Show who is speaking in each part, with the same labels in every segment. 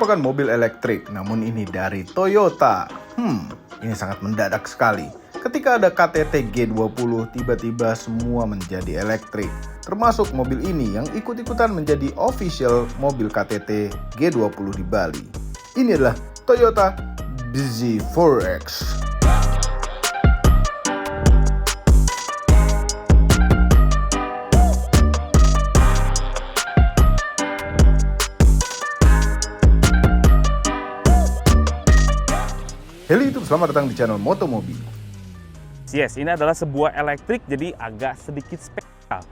Speaker 1: merupakan mobil elektrik, namun ini dari Toyota. Ini sangat mendadak sekali. Ketika ada KTT G20, tiba-tiba semua menjadi elektrik. Termasuk mobil ini yang ikut-ikutan menjadi official mobil KTT G20 di Bali. Ini adalah Toyota bZ4X. Halo YouTube, selamat datang di channel Motomobi.
Speaker 2: Yes, ini adalah sebuah elektrik, jadi agak sedikit spesial.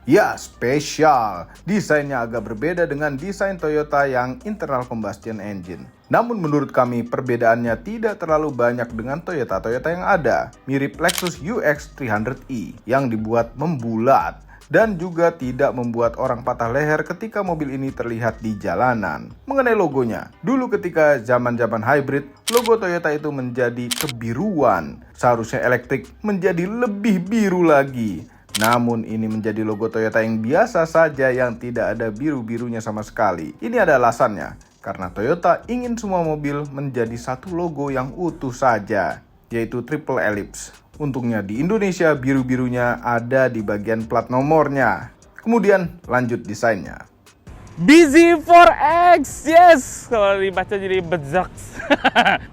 Speaker 1: Ya, spesial. Desainnya agak berbeda dengan desain Toyota yang internal combustion engine. Namun menurut kami perbedaannya tidak terlalu banyak dengan Toyota yang ada. Mirip Lexus UX 300e yang dibuat membulat. Dan juga tidak membuat orang patah leher ketika mobil ini terlihat di jalanan. Mengenai logonya, dulu ketika zaman-zaman hybrid, logo Toyota itu menjadi kebiruan. Seharusnya elektrik menjadi lebih biru lagi. Namun ini menjadi logo Toyota yang biasa saja yang tidak ada biru-birunya sama sekali. Ini ada alasannya, karena Toyota ingin semua mobil menjadi satu logo yang utuh saja, yaitu triple ellipse. Untungnya di Indonesia biru-birunya ada di bagian plat nomornya. Kemudian lanjut desainnya.
Speaker 2: bZ4X, yes! Kalau dibaca jadi bZ4X.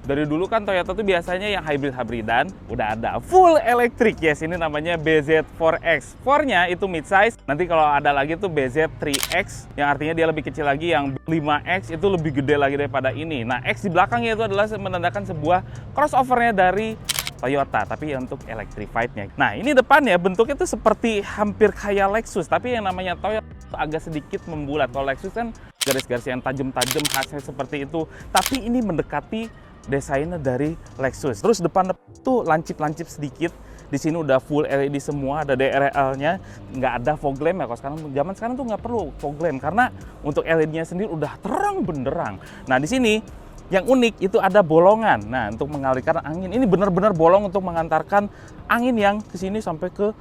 Speaker 2: Dari dulu kan Toyota tuh biasanya yang hybrid-hybridan, udah ada full elektrik, yes. Ini namanya bZ4X. 4-nya itu mid-size, nanti kalau ada lagi tuh bZ3X, yang artinya dia lebih kecil lagi, yang 5X itu lebih gede lagi daripada ini. Nah, X di belakangnya itu adalah menandakan sebuah crossover-nya dari Toyota, tapi untuk electrified-nya. Nah, ini depannya bentuknya tuh seperti hampir kayak Lexus, tapi yang namanya Toyota agak sedikit membulat. Kalau Lexus kan garis-garis yang tajam-tajam khasnya seperti itu, tapi ini mendekati desainnya dari Lexus. Terus depan tuh lancip-lancip sedikit. Di sini udah full LED semua, ada DRL-nya, nggak ada fog lamp ya. Kalau zaman sekarang tuh nggak perlu fog lamp karena untuk LED-nya sendiri udah terang benderang. Nah, di sini yang unik itu ada bolongan. Nah, untuk mengalirkan angin. Ini benar-benar bolong untuk mengantarkan angin yang ke sini sampai ke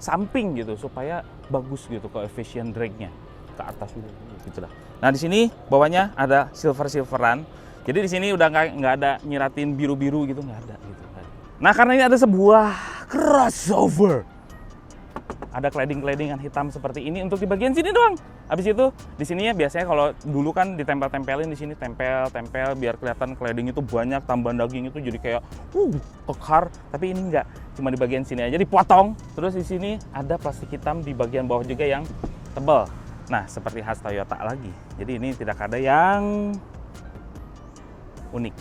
Speaker 2: samping gitu supaya bagus gitu coefficient drag-nya ke atas gitu lah. Nah, di sini bawahnya ada silver-silveran. Jadi di sini udah nggak ada nyiratin biru-biru gitu, nggak ada gitu. Nah, karena ini ada sebuah crossover. Ada cladding-claddingan hitam seperti ini untuk di bagian sini doang. Habis itu di sininya biasanya kalau dulu kan ditempel-tempelin di sini tempel biar kelihatan cladding itu banyak, tambahan daging itu jadi kayak kekar, tapi ini enggak. Cuma di bagian sini aja dipotong. Terus di sini ada plastik hitam di bagian bawah juga yang tebal. Nah, seperti khas Toyota lagi. Jadi ini tidak ada yang unik.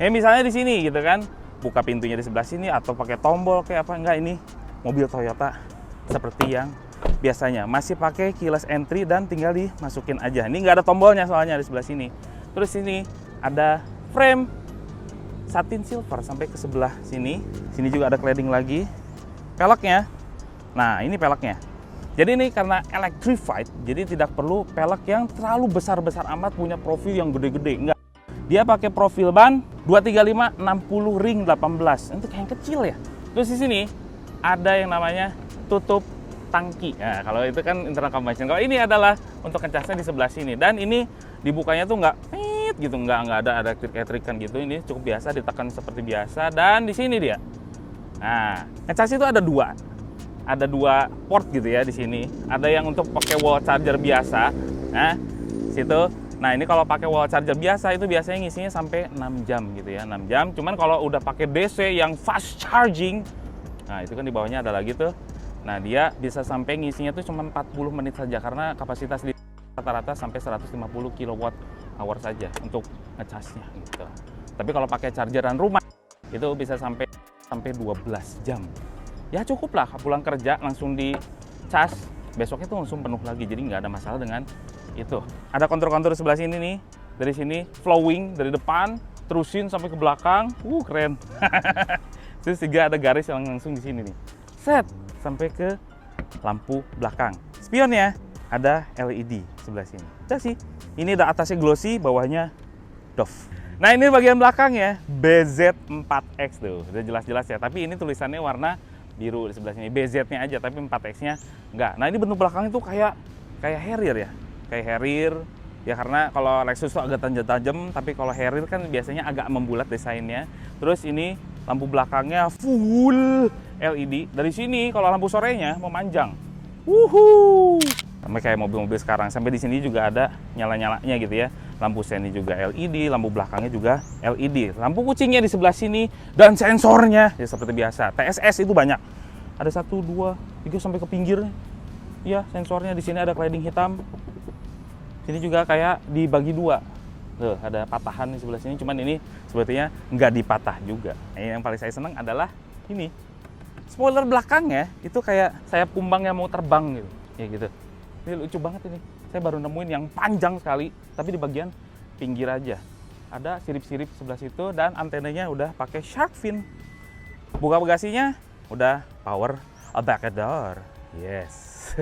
Speaker 2: Misalnya di sini gitu kan, buka pintunya di sebelah sini atau pakai tombol kayak apa, enggak, ini mobil Toyota seperti yang biasanya masih pakai keyless entry dan tinggal dimasukin aja. Ini nggak ada tombolnya soalnya di sebelah sini. Terus sini ada frame satin silver sampai ke sebelah sini. Sini juga ada cladding lagi. Peleknya, nah ini peleknya. Jadi ini karena electrified, jadi tidak perlu pelek yang terlalu besar-besar amat punya profil yang gede-gede. Enggak. Dia pakai profil ban 235 60 ring 18. Itu kayak yang kecil ya. Terus di sini ada yang namanya tutup tangki. Nah, kalau itu kan internal combustion. Kalau ini adalah untuk ngecasnya di sebelah sini. Dan ini dibukanya tuh nggak gitu, nggak ada elektrik-elektrikan gitu. Ini cukup biasa, ditekan seperti biasa. Dan di sini dia. Nah, ngecas itu ada dua port gitu ya di sini. Ada yang untuk pakai wall charger biasa. Nah, situ. Nah, ini kalau pakai wall charger biasa itu biasanya ngisinya sampai 6 jam gitu ya, 6 jam. Cuman kalau udah pakai DC yang fast charging, nah itu kan di bawahnya ada lagi tuh. Nah, dia bisa sampai ngisinya tuh cuma 40 menit saja karena kapasitas di rata-rata sampai 150 kWh saja untuk ngecasnya gitu. Tapi kalau pakai chargeran rumah itu bisa sampai 12 jam. Ya cukup lah, pulang kerja langsung dicas, besoknya tuh langsung penuh lagi. Jadi nggak ada masalah dengan itu. Ada kontur-kontur sebelah sini nih. Dari sini flowing dari depan, terusin sampai ke belakang. Keren. Terus juga ada garis yang langsung di sini nih. Set sampai ke lampu belakang. Spionnya ada LED sebelah sini. Udah sih. Ini ada atasnya glossy, bawahnya doff. Nah, ini bagian belakang ya, bZ4X tuh. Udah jelas-jelas ya, tapi ini tulisannya warna biru di sebelah sini. BZ-nya aja, tapi 4X-nya enggak. Nah, ini bentuk belakangnya tuh kayak Harrier ya. Kayak Harrier, Ya karena kalau Lexus tuh agak tajam-tajam, tapi kalau Harrier kan biasanya agak membulat desainnya. Terus ini lampu belakangnya full LED. Dari sini kalau lampu sorenya memanjang. Wuhuu. Sampai kayak mobil-mobil sekarang. Sampai di sini juga ada nyala-nyalanya gitu ya. Lampu seni juga LED, lampu belakangnya juga LED. Lampu kucingnya di sebelah sini dan sensornya ya seperti biasa. TSS itu banyak. Ada 1, 2, 3 sampai ke pinggir. Ya, sensornya di sini ada cladding hitam. Sini juga kayak dibagi 2. Tuh, ada patahan di sebelah sini, cuman ini sebetulnya nggak dipatah juga. Nah, yang paling saya senang adalah ini. Spoiler belakangnya itu kayak sayap kumbang yang mau terbang gitu. Ya gitu. Ini lucu banget ini. Saya baru nemuin yang panjang sekali, tapi di bagian pinggir aja. Ada sirip-sirip sebelah situ dan antenanya udah pakai shark fin. Buka bagasinya udah power back door. Yes.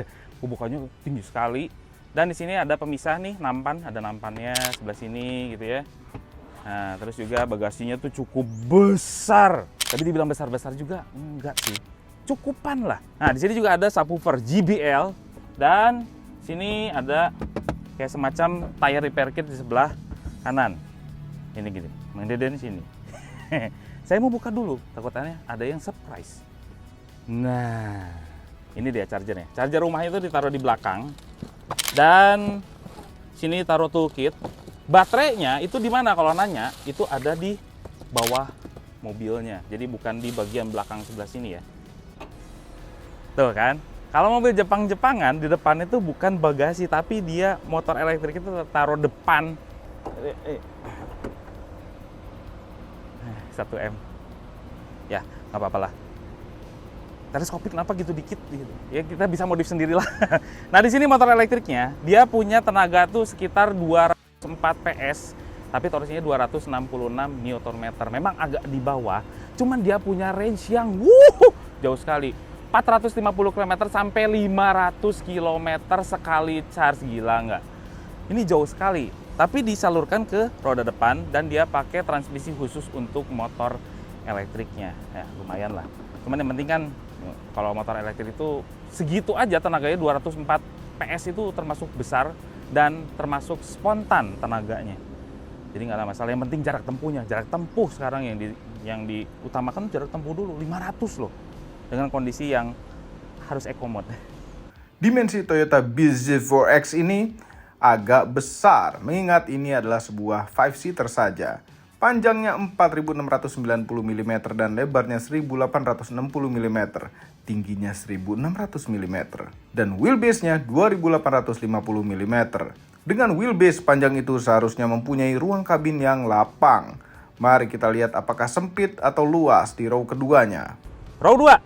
Speaker 2: Bukanya tinggi sekali. Dan di sini ada pemisah nih, nampan, ada nampannya sebelah sini gitu ya. Nah, terus juga bagasinya tuh cukup besar. Tapi dibilang besar-besar juga enggak sih. Cukupan lah. Nah, di sini juga ada subwoofer JBL dan sini ada kayak semacam tire repair kit di sebelah kanan. Ini gini, mendeden sini. Saya mau buka dulu, takutnya ada yang surprise. Nah, ini dia chargernya. Charger rumahnya itu ditaruh di belakang. Dan sini taruh toolkit. Baterainya itu di mana kalau nanya? Itu ada di bawah mobilnya. Jadi bukan di bagian belakang sebelah sini ya. Tuh kan? Kalau mobil Jepang-Jepangan di depan itu bukan bagasi, tapi dia motor elektrik itu taruh depan. 1M. Ya, nggak apa-apa lah. Teleskopik kenapa gitu dikit gitu. Ya kita bisa modif sendirilah. Nah, di sini motor elektriknya dia punya tenaga tuh sekitar 204 PS, tapi torsinya 266 Nm. Memang agak di bawah, cuman dia punya range yang jauh sekali. 450 km sampai 500 km sekali charge, gila nggak? Ini jauh sekali, tapi disalurkan ke roda depan dan dia pakai transmisi khusus untuk motor elektriknya. Ya, lumayan lah. Cuman yang penting kan kalau motor elektrik itu segitu aja tenaganya 204 PS itu termasuk besar dan termasuk spontan tenaganya. Jadi nggak ada masalah, yang penting jarak tempuhnya. Jarak tempuh sekarang yang diutamakan jarak tempuh dulu 500 loh. Dengan kondisi yang harus eco mode.
Speaker 1: Dimensi Toyota BZ4X ini agak besar, mengingat ini adalah sebuah 5-seater saja. Panjangnya 4.690 mm dan lebarnya 1.860 mm, tingginya 1.600 mm, dan wheelbase-nya 2.850 mm. Dengan wheelbase panjang itu seharusnya mempunyai ruang kabin yang lapang. Mari kita lihat apakah sempit atau luas di row keduanya.
Speaker 2: Row 2.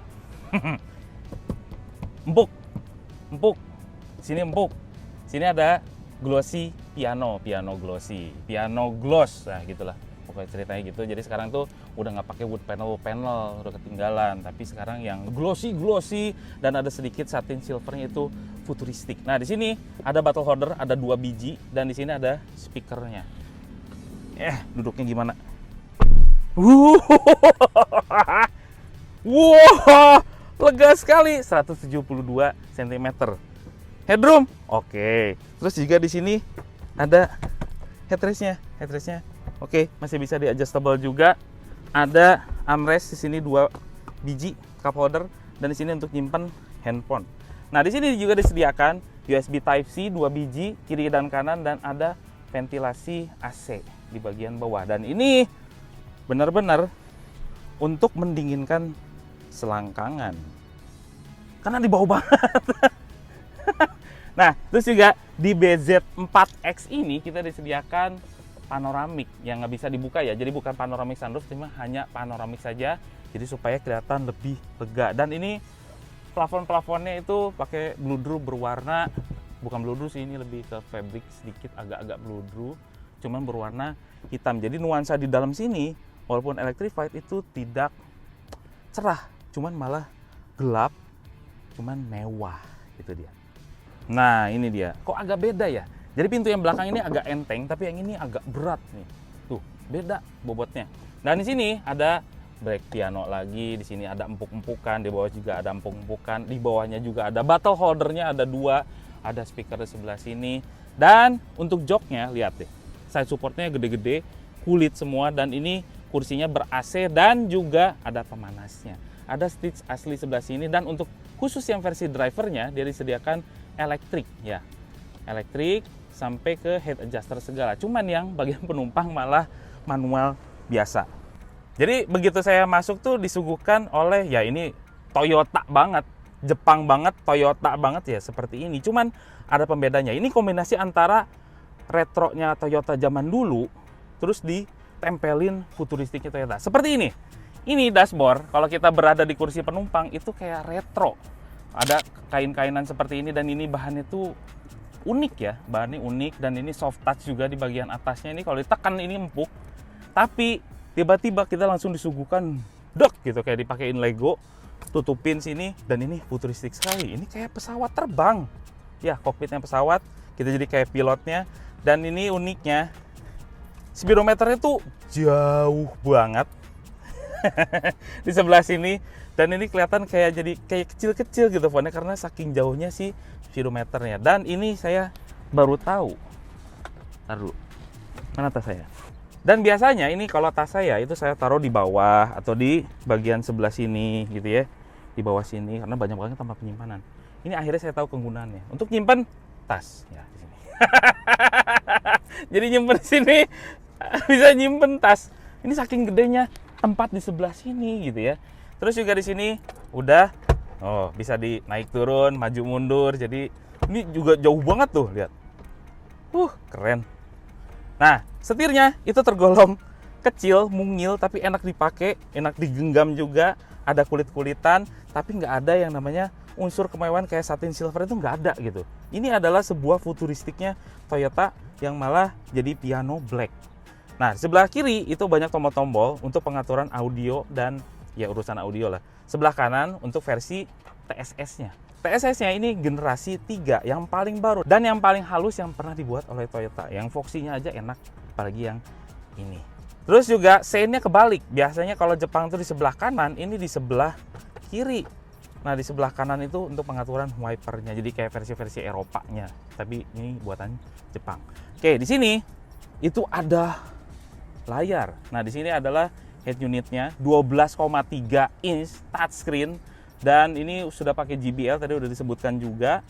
Speaker 2: Empuk. Sini empuk. Sini ada glossy piano glossy, piano gloss, nah gitulah. Pokoknya ceritanya gitu. Jadi sekarang tuh udah nggak pakai wood panel, udah ketinggalan. Tapi sekarang yang glossy dan ada sedikit satin silvernya itu futuristik. Nah, di sini ada bottle holder, ada 2 biji dan di sini ada speakernya. Duduknya gimana? Wow, lega sekali, 172 cm. Headroom, oke. Terus juga di sini ada headrestnya. Oke, masih bisa di-adjustable juga. Ada armrest di sini 2 biji cup holder dan di sini untuk nyimpen handphone. Nah, di sini juga disediakan USB Type-C 2 biji kiri dan kanan dan ada ventilasi AC di bagian bawah. Dan ini benar-benar untuk mendinginkan selangkangan. Karena di bawah banget. Nah, terus juga di BZ4X ini kita disediakan panoramik yang nggak bisa dibuka ya. Jadi bukan panoramik sunroof, cuma hanya panoramik saja. Jadi supaya kelihatan lebih lega. Dan ini plafon-plafonnya itu pakai bludru berwarna, bukan bludru sih, ini lebih ke fabric sedikit, agak-agak bludru, cuman berwarna hitam. Jadi nuansa di dalam sini walaupun electrified itu tidak cerah, cuman malah gelap, cuman mewah, itu dia. Nah, ini dia. Kok agak beda ya? Jadi pintu yang belakang ini agak enteng, tapi yang ini agak berat nih. Tuh, beda bobotnya. Dan di sini ada brake piano lagi, di sini ada empuk-empukan, di bawah juga ada empuk-empukan, di bawahnya juga ada bottle holdernya, ada 2, ada speaker di sebelah sini. Dan untuk joknya, lihat deh, side supportnya gede-gede, kulit semua, dan ini kursinya ber-AC dan juga ada pemanasnya. Ada stitch asli sebelah sini, dan untuk khusus yang versi drivernya dia disediakan elektrik ya. Elektrik sampai ke head adjuster segala. Cuman yang bagian penumpang malah manual biasa. Jadi begitu saya masuk tuh disuguhkan oleh ya ini Toyota banget, Jepang banget, Toyota banget ya seperti ini. Cuman ada pembedanya. Ini kombinasi antara retronya Toyota zaman dulu terus ditempelin futuristiknya Toyota. Seperti ini. Ini dashboard kalau kita berada di kursi penumpang itu kayak retro. Ada kain-kainan seperti ini, dan ini bahannya tuh unik ya. Bahannya unik, dan ini soft touch juga di bagian atasnya. Ini kalau ditekan ini empuk. Tapi tiba-tiba kita langsung disuguhkan dok gitu kayak dipakein Lego, tutupin sini, dan ini futuristik sekali. Ini kayak pesawat terbang. Ya, kokpitnya pesawat, kita jadi kayak pilotnya. Dan ini uniknya, speedometernya tuh jauh banget di sebelah sini, dan ini kelihatan kayak jadi kayak kecil-kecil gitu fontnya karena saking jauhnya si speedometernya. Dan ini saya baru tahu. Ntar dulu, mana tas saya? Dan biasanya ini kalau tas saya itu saya taruh di bawah atau di bagian sebelah sini gitu ya, di bawah sini karena banyak banget tempat penyimpanan. Ini akhirnya saya tahu kegunaannya untuk nyimpen tas ya di sini. Jadi nyimpen di sini bisa nyimpen tas. Ini saking gedenya tempat di sebelah sini gitu ya. Terus juga di sini udah bisa dinaik turun, maju mundur. Jadi ini juga jauh banget tuh, lihat. Keren. Nah, setirnya itu tergolong kecil, mungil, tapi enak dipakai, enak digenggam juga. Ada kulit-kulitan, tapi nggak ada yang namanya unsur kemewahan kayak satin silver, itu nggak ada gitu. Ini adalah sebuah futuristiknya Toyota yang malah jadi piano black. Nah, sebelah kiri itu banyak tombol-tombol untuk pengaturan audio dan ya urusan audio lah. Sebelah kanan untuk versi TSS-nya. TSS-nya ini generasi 3 yang paling baru dan yang paling halus yang pernah dibuat oleh Toyota. Yang Foxy-nya aja enak, apalagi yang ini. Terus juga sein-nya kebalik. Biasanya kalau Jepang itu di sebelah kanan, ini di sebelah kiri. Nah, di sebelah kanan itu untuk pengaturan wipernya. Jadi kayak versi-versi Eropanya. Tapi ini buatan Jepang. Oke, di sini itu ada layar. Nah, di sini adalah head unitnya 12,3 inch touchscreen, dan ini sudah pakai JBL, tadi udah disebutkan juga.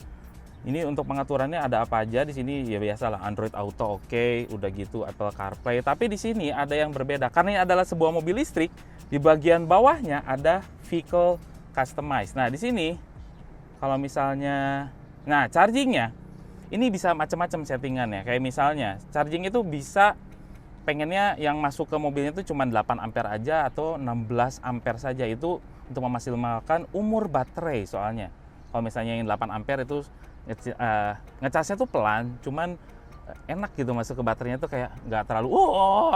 Speaker 2: Ini untuk pengaturannya ada apa aja di sini ya, biasalah Android Auto oke, udah gitu Apple CarPlay. Tapi di sini ada yang berbeda karena ini adalah sebuah mobil listrik. Di bagian bawahnya ada vehicle customize. Nah, di sini kalau misalnya chargingnya ini bisa macam-macam settingannya. Kayak misalnya charging itu bisa pengennya yang masuk ke mobilnya itu cuma 8 ampere aja atau 16 ampere saja. Itu untuk memaksimalkan umur baterai soalnya. Kalau misalnya yang 8 ampere itu ngecasnya tuh pelan, cuman enak gitu masuk ke baterainya tuh kayak nggak terlalu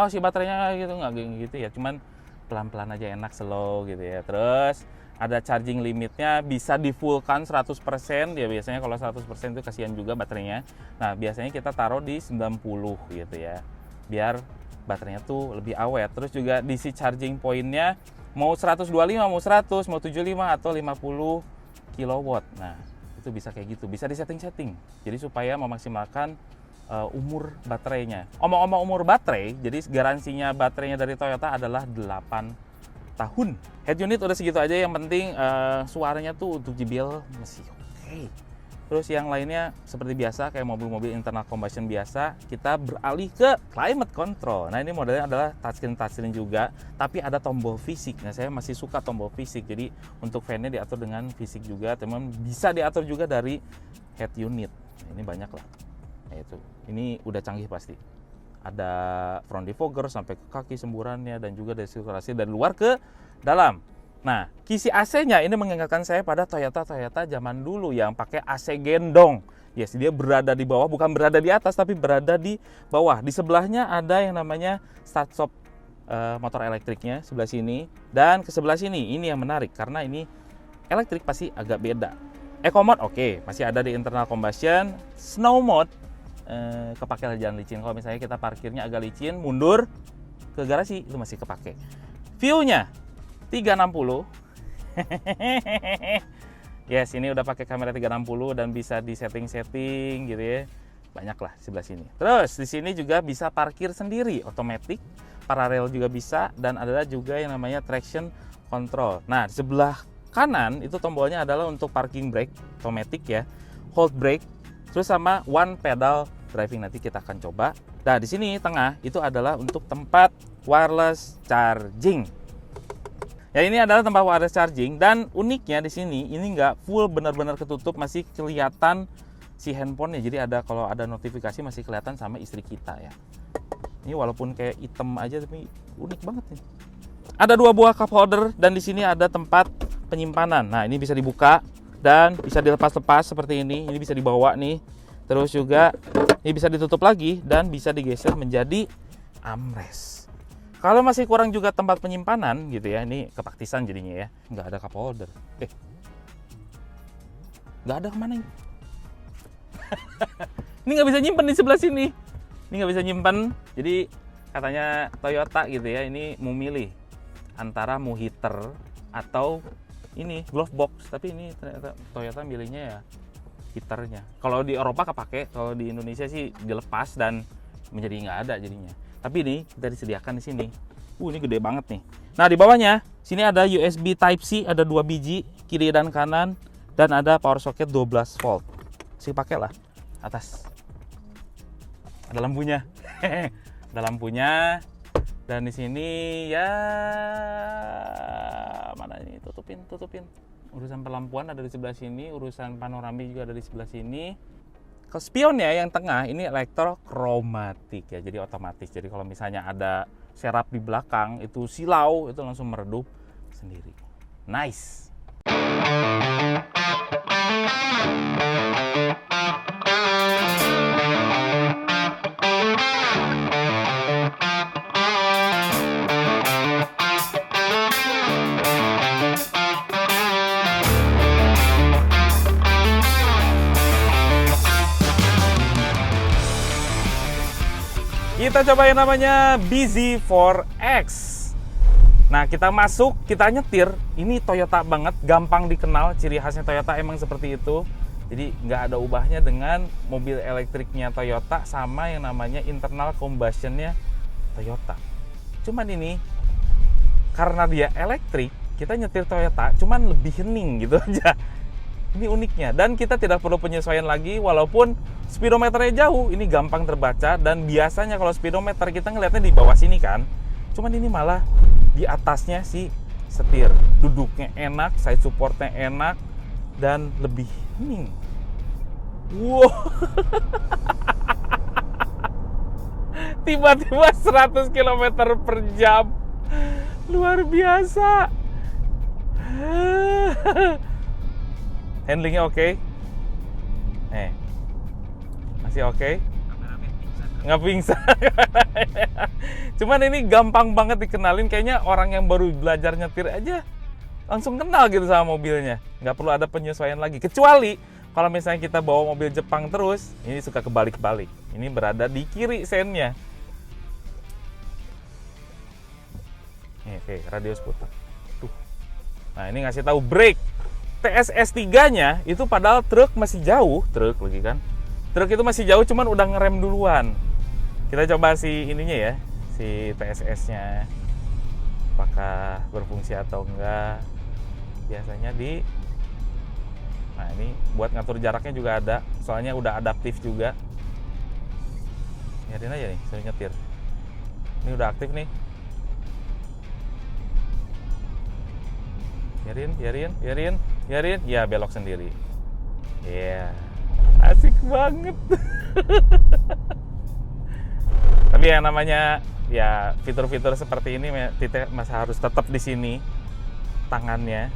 Speaker 2: si baterainya gitu, nggak gitu ya, cuman pelan-pelan aja, enak, slow gitu ya. Terus ada charging limitnya, bisa di fullkan 100% ya. Biasanya kalau 100% itu kasihan juga baterainya. Nah, biasanya kita taruh di 90 gitu ya, biar baterainya tuh lebih awet. Terus juga DC charging pointnya mau 125, mau 100, mau 75 atau 50 kW. Nah, itu bisa kayak gitu, bisa disetting-setting. Jadi supaya memaksimalkan umur baterainya. Omong-omong umur baterai, jadi garansinya baterainya dari Toyota adalah 8 tahun. Head unit udah segitu aja, yang penting suaranya tuh untuk JBL masih oke. Terus yang lainnya seperti biasa kayak mobil-mobil internal combustion biasa, kita beralih ke climate control. Nah, ini modelnya adalah touchscreen juga, tapi ada tombol fisik. Nah, saya masih suka tombol fisik. Jadi untuk fan-nya diatur dengan fisik juga, teman bisa diatur juga dari head unit. Nah, ini banyak lah. Nah, itu. Ini udah canggih pasti. Ada front defogger sampai ke kaki semburannya, dan juga dari sirkulasi dari luar ke dalam. Nah, kisi AC-nya ini mengingatkan saya pada Toyota zaman dulu yang pakai AC gendong. Yes, dia berada di bawah, bukan berada di atas, tapi berada di bawah. Di sebelahnya ada yang namanya start-stop motor elektriknya sebelah sini. Dan ke sebelah sini, ini yang menarik karena ini elektrik pasti agak beda. Eco mode oke, masih ada di internal combustion. Snow mode kepake jalan licin. Kalau misalnya kita parkirnya agak licin, mundur ke garasi itu masih kepake. View-nya 360. Yes, ini udah pakai kamera 360 dan bisa di setting-setting gitu ya. banyak lah di sebelah sini. Terus di sini juga bisa parkir sendiri, otomatis, paralel juga bisa, dan ada juga yang namanya traction control. Nah, di sebelah kanan itu tombolnya adalah untuk parking brake otomatis ya, hold brake, terus sama one pedal driving, nanti kita akan coba. Nah, di sini tengah itu adalah untuk tempat wireless charging. Ya, ini adalah tempat wireless charging, dan uniknya di sini ini nggak full benar-benar ketutup, masih kelihatan si handphonenya. Jadi kalau ada notifikasi masih kelihatan sama istri kita ya. Ini walaupun kayak hitam aja tapi unik banget nih. Ada 2 buah cup holder, dan di sini ada tempat penyimpanan. Nah, ini bisa dibuka dan bisa dilepas-lepas seperti ini. Ini bisa dibawa nih. Terus juga ini bisa ditutup lagi dan bisa digeser menjadi armrest. Kalau masih kurang juga tempat penyimpanan gitu ya, ini kepraktisan jadinya ya. Nggak ada cup holder. Nggak ada kemana ini? Ini nggak bisa nyimpen di sebelah sini. Ini nggak bisa nyimpen. Jadi katanya Toyota gitu ya, ini mau milih antara mau heater atau ini glove box. Tapi ini ternyata Toyota milihnya ya heaternya. Kalau di Eropa kepake, kalau di Indonesia sih dilepas dan menjadi nggak ada jadinya. Tapi ini kita disediakan di sini. Ini gede banget nih. Nah, di bawahnya sini ada USB Type C, ada 2 biji, kiri dan kanan, dan ada power socket 12 volt. Sih pakai lah. Atas. Ada lampunya. Ada lampunya. Dan di sini ya mana ini, tutupin. Urusan pelampuan ada di sebelah sini, urusan panoramik juga ada di sebelah sini. Kalau spionnya yang tengah ini elektrokromatik ya, jadi otomatis. Jadi kalau misalnya ada serap di belakang itu silau, itu langsung meredup sendiri. Nice. Kita coba yang namanya bZ4X. Nah, kita masuk, kita nyetir. Ini Toyota banget, gampang dikenal. Ciri khasnya Toyota emang seperti itu. Jadi nggak ada ubahnya dengan mobil elektriknya Toyota sama yang namanya internal combustionnya Toyota. Cuman ini, karena dia elektrik, kita nyetir Toyota cuman lebih hening gitu aja. Ini uniknya, dan kita tidak perlu penyesuaian lagi walaupun speedometernya jauh. Ini gampang terbaca, dan biasanya kalau speedometer kita ngeliatnya di bawah sini kan. Cuman ini malah di atasnya si setir. Duduknya enak, side supportnya enak, dan lebih hening. Wow. Tiba-tiba 100 km per jam. Luar biasa. Handlingnya oke? Masih oke? Nggak pingsan. Cuman ini gampang banget dikenalin. Kayaknya orang yang baru belajar nyetir aja langsung kenal gitu sama mobilnya. Nggak perlu ada penyesuaian lagi. Kecuali kalau misalnya kita bawa mobil Jepang terus, ini suka kebalik-balik. Ini berada di kiri sennya. Oke, radius putar. Tuh. Nah, ini ngasih tahu brake. TSS 3-nya itu padahal truk masih jauh, truk lagi kan. Truk itu masih jauh, cuman udah ngerem duluan. Kita coba si ininya ya, si TSS-nya. Apakah berfungsi atau enggak. Biasanya nah ini buat ngatur jaraknya juga ada, soalnya udah adaptif juga. Biarin aja nih, saya nyetir. Ini udah aktif nih. Biarin, ya belok sendiri. Ya, asik banget. Tapi yang namanya ya fitur-fitur seperti ini kita masih harus tetap di sini tangannya.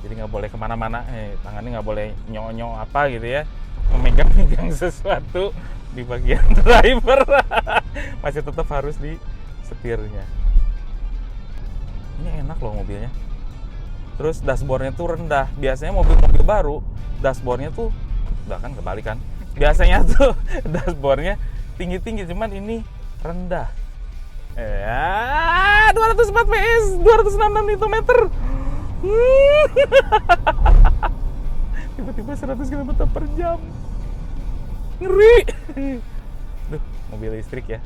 Speaker 2: Jadi nggak boleh kemana-mana. Tangannya nggak boleh nyonyo apa gitu ya, memegang sesuatu di bagian driver. Masih tetap harus di setirnya. Ini enak loh mobilnya. Terus dashboardnya tuh rendah. Biasanya mobil-mobil baru dashboardnya tuh udah kan kebalik kan. Biasanya tuh dashboardnya tinggi-tinggi, cuman ini rendah. 204 PS, 206 Nm. Tiba-tiba 100 km per jam. Ngeri. Duh, mobil listrik ya.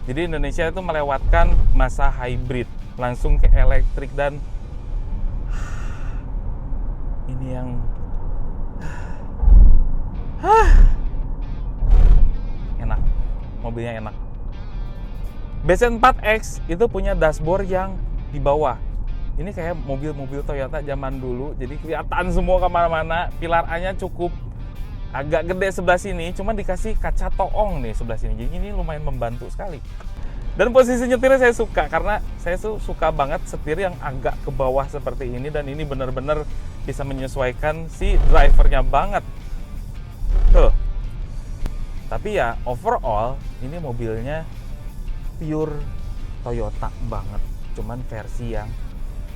Speaker 2: Jadi Indonesia itu melewatkan masa hybrid langsung ke elektrik, dan ini yang enak, mobilnya enak. BZ4X itu punya dashboard yang di bawah. Ini kayak mobil-mobil Toyota zaman dulu, jadi kelihatan semua kemana-mana. Pilar A-nya cukup agak gede sebelah sini, cuman dikasih kaca toong nih sebelah sini. Jadi ini lumayan membantu sekali. Dan posisi nyetirnya saya suka, karena saya suka banget setir yang agak ke bawah seperti ini, dan ini benar-benar bisa menyesuaikan si drivernya banget. Tuh. Tapi ya overall ini mobilnya pure Toyota banget, cuman versi yang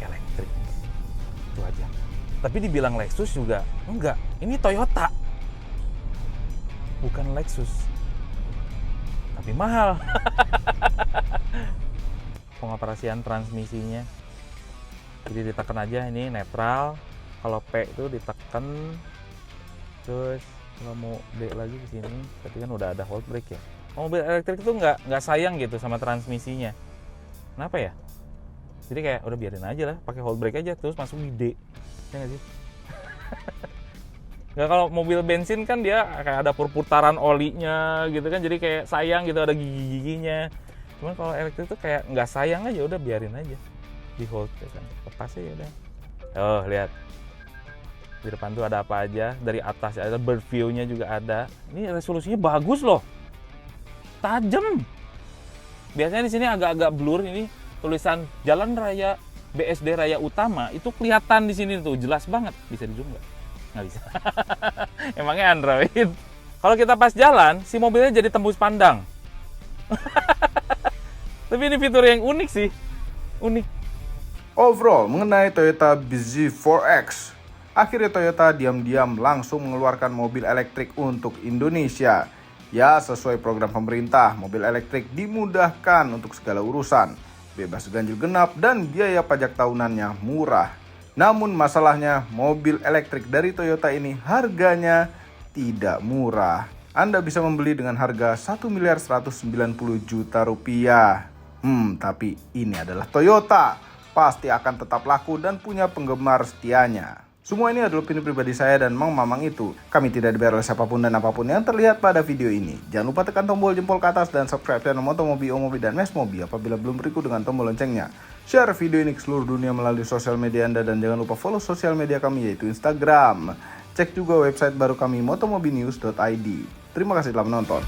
Speaker 2: elektrik. Itu aja. Tapi dibilang Lexus juga enggak, ini Toyota. Bukan Lexus. Tapi mahal. Pengoperasian transmisinya. Jadi ditekan aja, ini netral. Kalau P itu ditekan, terus kalau mau D lagi ke sini, tapi kan udah ada hold brake ya. Mobil elektrik itu nggak sayang gitu sama transmisinya. Kenapa ya? Jadi kayak udah biarin aja lah, pakai hold brake aja terus masuk di D. Ya nggak sih? Nggak, kalau mobil bensin kan dia kayak ada perputaran olinya gitu kan, jadi kayak sayang gitu, ada gigi-giginya. Cuman kalau elektrik tuh kayak nggak sayang aja, udah biarin aja di hold kan, lepas aja udah. Oh lihat, di depan tuh ada apa aja, dari atas ada bird view-nya juga ada. Ini resolusinya bagus loh, tajam. Biasanya di sini agak-agak blur, ini tulisan Jalan Raya BSD Raya Utama itu kelihatan di sini tuh, jelas banget. Bisa di zoom nggak? Nggak bisa. Emangnya Android. Kalau kita pas jalan, si mobilnya jadi tembus pandang. Tapi ini fitur yang unik sih, unik.
Speaker 1: Overall, mengenai Toyota BZ4X, akhirnya Toyota diam-diam langsung mengeluarkan mobil elektrik untuk Indonesia. Ya, sesuai program pemerintah, mobil elektrik dimudahkan untuk segala urusan, bebas ganjil genap, dan biaya pajak tahunannya murah. Namun masalahnya, mobil elektrik dari Toyota ini harganya tidak murah. Anda bisa membeli dengan harga 1.190.000.000 rupiah. Tapi ini adalah Toyota, pasti akan tetap laku dan punya penggemar setianya. Semua ini adalah opini pribadi saya dan Mang Mamang itu. Kami tidak dibayar oleh siapapun dan apapun yang terlihat pada video ini. Jangan lupa tekan tombol jempol ke atas dan subscribe channel Motomobi, Omobi, dan Mesmobi apabila belum berikut dengan tombol loncengnya. Share video ini ke seluruh dunia melalui sosial media Anda dan jangan lupa follow sosial media kami yaitu Instagram. Cek juga website baru kami motomobinews.id. Terima kasih telah menonton.